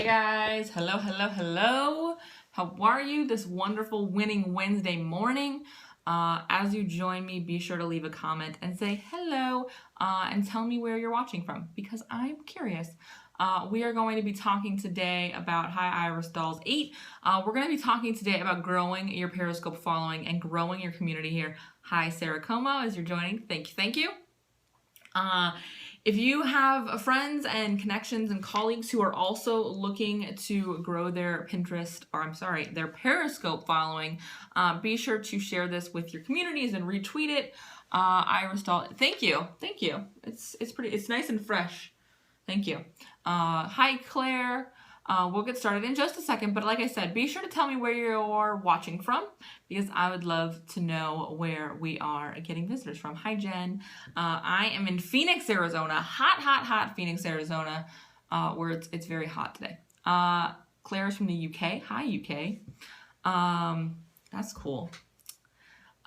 Hey guys, hello, hello, hello. How are you this wonderful winning Wednesday morning? As you join me, be sure to leave a comment and say hello and tell me where you're watching from because I'm curious. We are going to be talking today about, hi Iris Dolls 8. We're going to be talking today about growing your Periscope following and growing your community here. Hi Sarah Como, as you're joining. Thank you, thank you. If you have friends and connections and colleagues who are also looking to grow their their Periscope following, be sure to share this with your communities and retweet it. Iris Doll, thank you. It's nice and fresh. Thank you. Hi Claire. We'll get started in just a second, but like I said, be sure to tell me where you're watching from because I would love to know where we are getting visitors from. Hi Jen. I am in Phoenix, Arizona. Hot Phoenix, Arizona, where it's very hot today. Claire's from the UK. Hi UK. That's cool.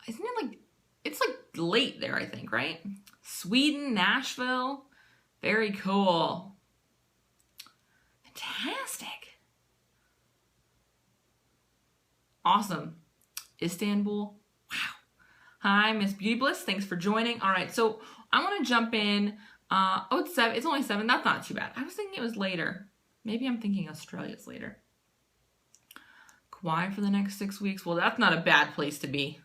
Isn't it like, it's like late there, I think, right? Sweden, Nashville. Very cool. Fantastic. Awesome. Istanbul. Wow. Hi, Miss Beauty Bliss. Thanks for joining. All right, so I want to jump in. It's 7. It's only 7. That's not too bad. I was thinking it was later. Maybe I'm thinking Australia's later. Kauai for the next 6 weeks. Well, that's not a bad place to be.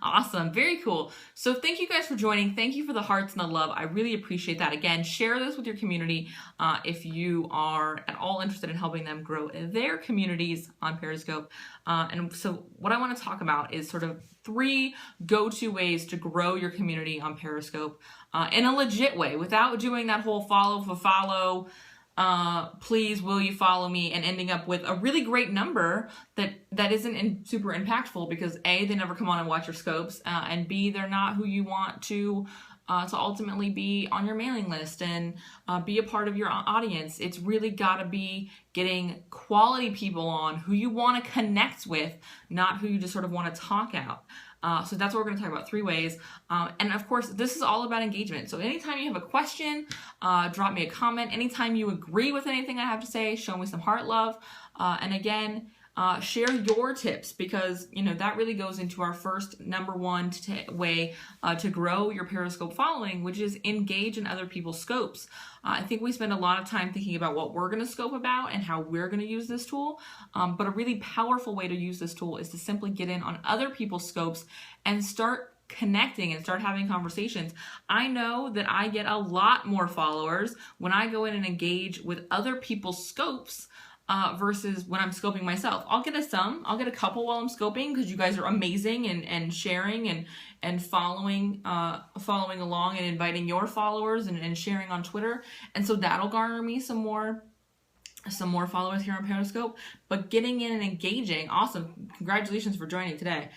Awesome. Very cool. So thank you guys for joining. Thank you for the hearts and the love. I really appreciate that. Again, share this with your community if you are at all interested in helping them grow their communities on Periscope. And so what I want to talk about is sort of 3 go-to ways to grow your community on Periscope in a legit way without doing that whole follow for follow. Please will you follow me, and ending up with a really great number that isn't super impactful because A, they never come on and watch your scopes, and B, they're not who you want to ultimately be on your mailing list and be a part of your audience. It's really got to be getting quality people on who you want to connect with, not who you just sort of want to talk out. So that's what we're going to talk about, 3 ways. And of course, this is all about engagement. So anytime you have a question, drop me a comment. Anytime you agree with anything I have to say, show me some heart love. And again, share your tips because, you know, that really goes into our first number 1 way to grow your Periscope following, which is engage in other people's scopes. I think we spend a lot of time thinking about what we're going to scope about and how we're going to use this tool. But a really powerful way to use this tool is to simply get in on other people's scopes and start connecting and start having conversations. I know that I get a lot more followers when I go in and engage with other people's scopes versus when I'm scoping myself. I'll get a couple while I'm scoping because you guys are amazing and sharing and following along and inviting your followers and sharing on Twitter. And so that'll garner me some more followers here on Periscope. But getting in and engaging, awesome. Congratulations for joining today.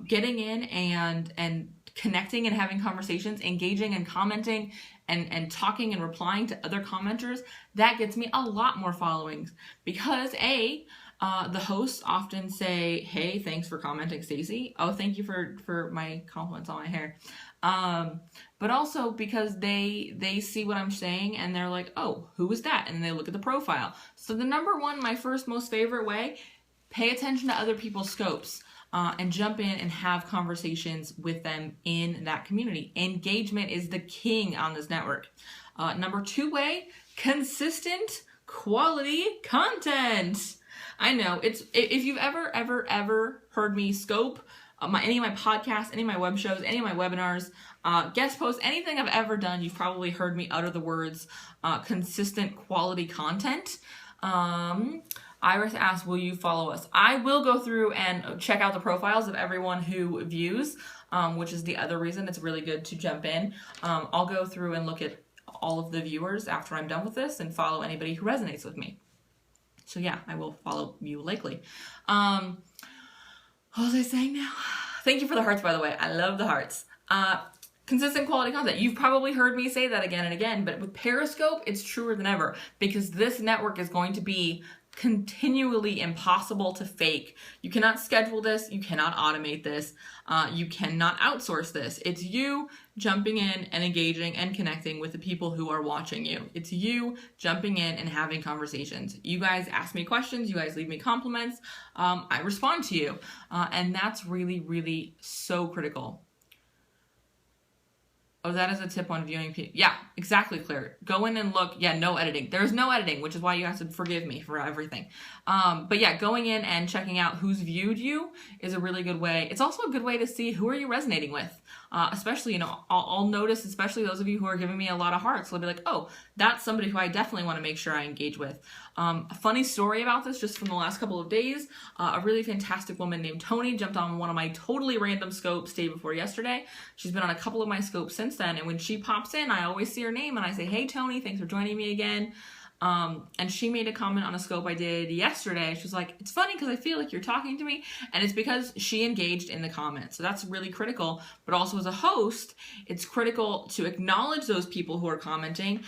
Getting in and connecting and having conversations, engaging and commenting and talking and replying to other commenters, that gets me a lot more followings because the hosts often say, hey, thanks for commenting, Stacey. Oh, thank you for my compliments on my hair. But also because they see what I'm saying and they're like, oh, who is that? And they look at the profile. So the number 1, my first most favorite way, pay attention to other people's scopes. And jump in and have conversations with them in that community. Engagement is the king on this network. Number 2 way, consistent quality content. I know if you've ever heard me scope any of my podcasts, any of my web shows, any of my webinars, guest posts, anything I've ever done, you've probably heard me utter the words consistent quality content. Iris asks, will you follow us? I will go through and check out the profiles of everyone who views, which is the other reason it's really good to jump in. I'll go through and look at all of the viewers after I'm done with this and follow anybody who resonates with me. So yeah, I will follow you likely. What was I saying now? Thank you for the hearts, by the way. I love the hearts. Consistent quality content. You've probably heard me say that again and again, but with Periscope, it's truer than ever because this network is going to be continually impossible to fake. You cannot schedule this. You cannot automate this. You cannot outsource this. It's you jumping in and engaging and connecting with the people who are watching you. It's you jumping in and having conversations. You guys ask me questions. You guys leave me compliments. I respond to you. And that's really, really so critical. Oh, that is a tip on viewing people. Yeah, exactly, Claire. Go in and look. Yeah, no editing. There's no editing, which is why you have to forgive me for everything. But yeah, going in and checking out who's viewed you is a really good way. It's also a good way to see who are you resonating with. Especially, you know, I'll notice, especially those of you who are giving me a lot of hearts, they'll be like, oh, that's somebody who I definitely want to make sure I engage with. A funny story about this, just from the last couple of days, a really fantastic woman named Tony jumped on one of my totally random scopes day before yesterday. She's been on a couple of my scopes since then, and when she pops in, I always see her name, and I say, hey, Tony, thanks for joining me again. And she made a comment on a scope I did yesterday. She was like, it's funny because I feel like you're talking to me. And it's because she engaged in the comments. So that's really critical. But also as a host, it's critical to acknowledge those people who are commenting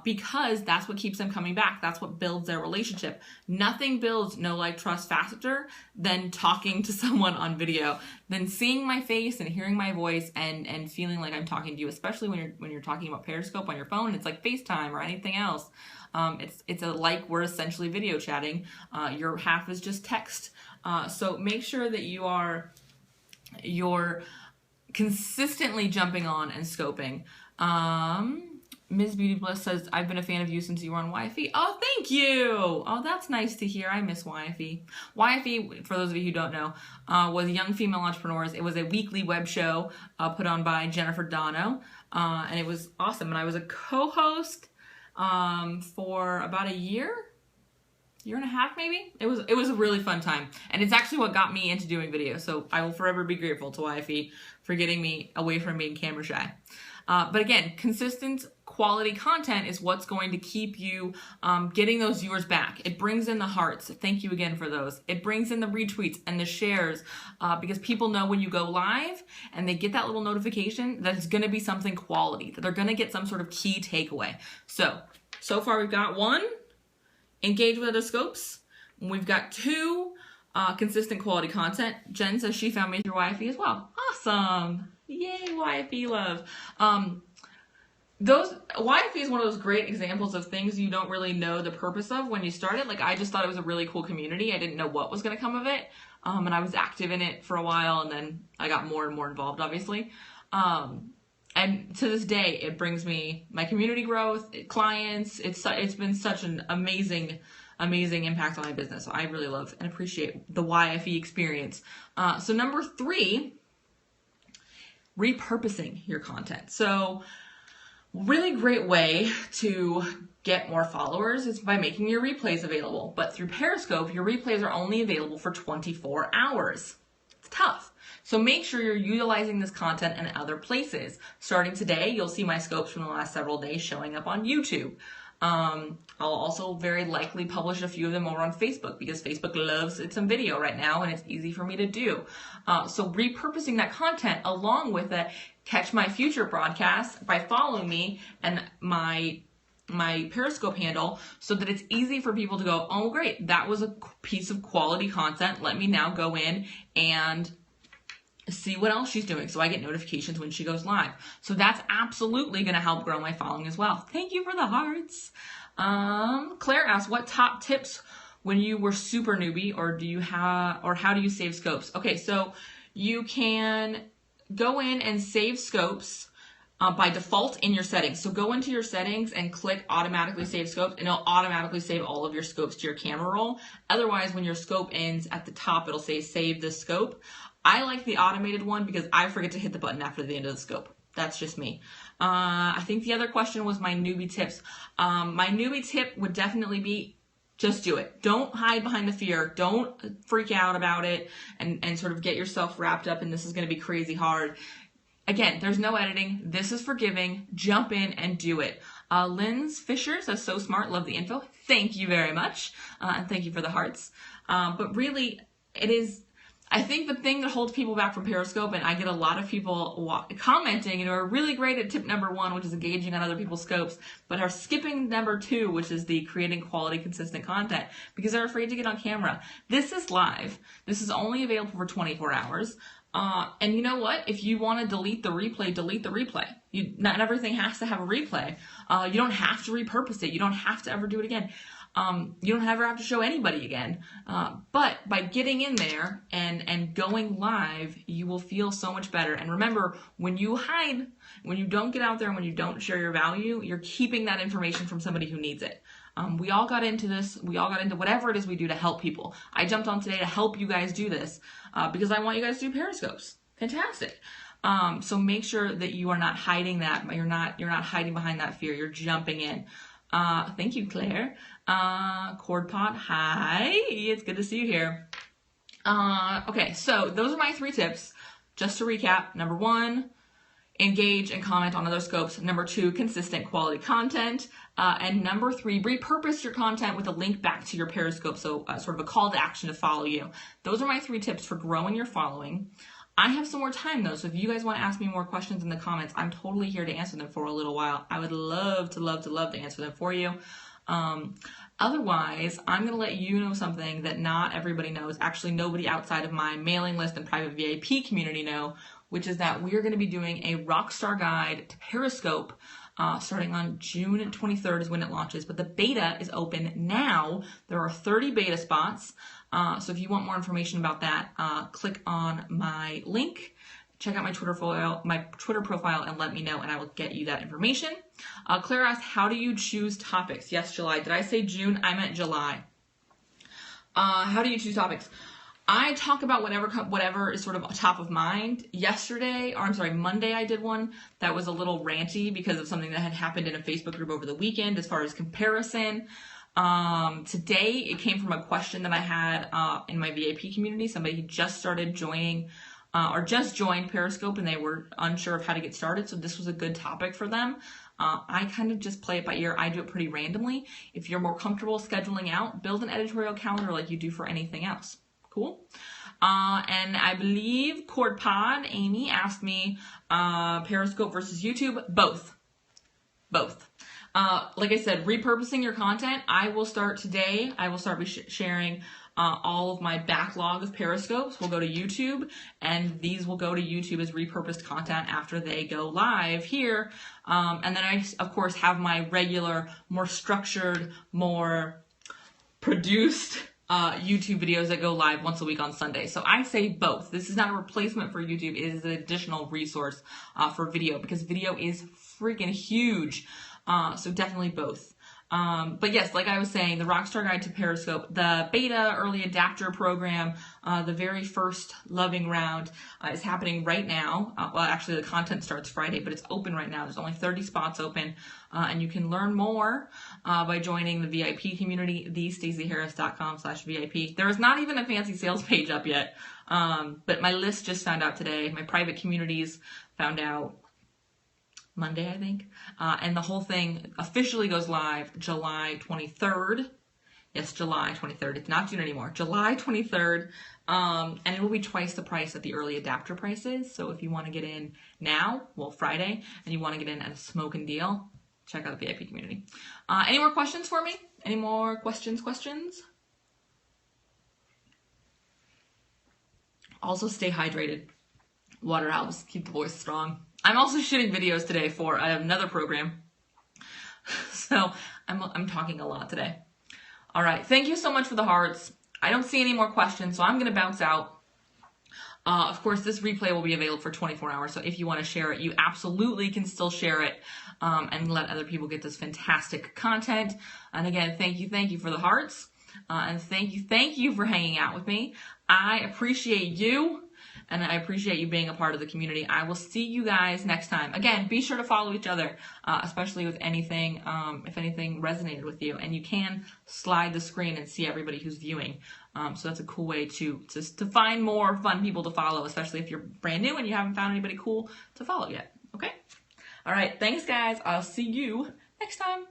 because that's what keeps them coming back. That's what builds their relationship. Nothing builds know, like, trust faster than talking to someone on video, than seeing my face and hearing my voice and feeling like I'm talking to you, especially when you're talking about Periscope on your phone. It's like FaceTime or anything else. It's like we're essentially video chatting. Your half is just text. So make sure that you're consistently jumping on and scoping. Ms. Beauty Bliss says, I've been a fan of you since you were on YFE. Oh, thank you. Oh, that's nice to hear. I miss YFE. YFE, for those of you who don't know, was Young Female Entrepreneurs. It was a weekly web show put on by Jennifer Dono, and it was awesome. And I was a co-host for about a year and a half, maybe. It was a really fun time, and it's actually what got me into doing videos. So I will forever be grateful to YFE for getting me away from being camera shy. But again, consistent quality content is what's going to keep you getting those viewers back. It brings in the hearts. Thank you again for those. It brings in the retweets and the shares because people know when you go live and they get that little notification that it's going to be something quality, that they're going to get some sort of key takeaway. So far we've got 1, engage with other scopes. We've got 2, consistent quality content. Jen says she found me through YFE as well. Awesome. Yay, YFE love. YFE is one of those great examples of things you don't really know the purpose of when you start it. Like, I just thought it was a really cool community. I didn't know what was going to come of it. And I was active in it for a while, and then I got more and more involved, obviously. And to this day, it brings me my community growth, clients. It's been such an amazing impact on my business. So I really love and appreciate the YFE experience. So number 3, repurposing your content. So really great way to get more followers is by making your replays available. But through Periscope, your replays are only available for 24 hours. It's tough. So make sure you're utilizing this content in other places. Starting today, you'll see my scopes from the last several days showing up on YouTube. I'll also very likely publish a few of them over on Facebook because Facebook loves some video right now and it's easy for me to do. So repurposing that content along with it, catch my future broadcasts by following me and my Periscope handle so that it's easy for people to go, oh great, that was a piece of quality content. Let me now go in and see what else she's doing so I get notifications when she goes live. So that's absolutely going to help grow my following as well. Thank you for the hearts. Claire asked, what top tips when you were super newbie, or how do you save scopes? Okay, so you can go in and save scopes by default in your settings. So go into your settings and click automatically save scopes, and it'll automatically save all of your scopes to your camera roll. Otherwise, when your scope ends at the top, it'll say save this scope. I like the automated one because I forget to hit the button after the end of the scope. That's just me. I think the other question was my newbie tips. My newbie tip would definitely be just do it. Don't hide behind the fear. Don't freak out about it and sort of get yourself wrapped up in this is going to be crazy hard. Again, there's no editing. This is forgiving. Jump in and do it. Lynn's Fisher says, so smart. Love the info. Thank you very much. And thank you for the hearts. But really, it is... I think the thing that holds people back from Periscope, and I get a lot of people commenting, are really great at tip number 1, which is engaging on other people's scopes, but are skipping number 2, which is the creating quality, consistent content, because they're afraid to get on camera. This is live. This is only available for 24 hours. And you know what? If you want to delete the replay, delete the replay. Not everything has to have a replay. You don't have to repurpose it. You don't have to ever do it again. You don't ever have to show anybody again. But by getting in there and going live, you will feel so much better. And remember, when you hide, when you don't get out there and when you don't share your value, you're keeping that information from somebody who needs it. We all got into this. We all got into whatever it is we do to help people. I jumped on today to help you guys do this because I want you guys to do Periscopes. Fantastic. So make sure that you are not hiding that. You're not hiding behind that fear. You're jumping in. Thank you, Claire. CordPod, hi. It's good to see you here. Okay, so those are my 3 tips. Just to recap, number 1, engage and comment on other scopes. Number 2, consistent quality content. And number 3, repurpose your content with a link back to your Periscope. So sort of a call to action to follow you. Those are my 3 tips for growing your following. I have some more time though, so if you guys want to ask me more questions in the comments, I'm totally here to answer them for a little while. I would love to answer them for you. Otherwise, I'm going to let you know something that not everybody knows. Actually, nobody outside of my mailing list and private VIP community know, which is that we are going to be doing a Rockstar Guide to Periscope starting on June 23rd is when it launches, but the beta is open now. There are 30 beta spots. So if you want more information about that, click on my link, check out my Twitter profile, and let me know, and I will get you that information. Claire asked, how do you choose topics? Yes, July. Did I say June? I meant July. How do you choose topics? I talk about whatever is sort of top of mind. Monday I did one that was a little ranty because of something that had happened in a Facebook group over the weekend as far as comparison. Today it came from a question that I had in my VIP community. Somebody who just started joining or just joined Periscope and they were unsure of how to get started. So this was a good topic for them. I kind of just play it by ear. I do it pretty randomly. If you're more comfortable scheduling out, build an editorial calendar like you do for anything else. Cool. And I believe CordPod, Amy, asked me Periscope versus YouTube. Both. Like I said, repurposing your content. I will start today. I will start sharing all of my backlog of Periscopes. Will go to YouTube, and these will go to YouTube as repurposed content after they go live here. And then I, of course, have my regular, more structured, more produced YouTube videos that go live once a week on Sunday. So I say both. This is not a replacement for YouTube. It is an additional resource for video because video is freaking huge. So definitely both. But yes, like I was saying, the Rockstar Guide to Periscope, the beta early adapter program, the very first loving round is happening right now. Well, actually the content starts Friday, but it's open right now. There's only 30 spots open, and you can learn more by joining the VIP community, thestaceyharris.com/VIP. There is not even a fancy sales page up yet, but my list just found out today. My private communities found out Monday, I think. And the whole thing officially goes live July 23rd. Yes, July 23rd. It's not June anymore. July 23rd. And it will be twice the price that the early adapter price is. So if you want to get in now, well, Friday, and you want to get in at a smoking deal, check out the VIP community. Any more questions for me? Any more questions? Also, stay hydrated. Water helps keep the voice strong. I'm also shooting videos today for another program, so I'm talking a lot today. All right, thank you so much for the hearts. I don't see any more questions, so I'm going to bounce out. Of course, this replay will be available for 24 hours, so if you want to share it, you absolutely can still share it and let other people get this fantastic content. And again, thank you for the hearts, and thank you for hanging out with me. I appreciate you. And I appreciate you being a part of the community. I will see you guys next time. Again, be sure to follow each other, especially with anything, if anything resonated with you. And you can slide the screen and see everybody who's viewing. So that's a cool way to find more fun people to follow, especially if you're brand new and you haven't found anybody cool to follow yet. Okay? All right. Thanks, guys. I'll see you next time.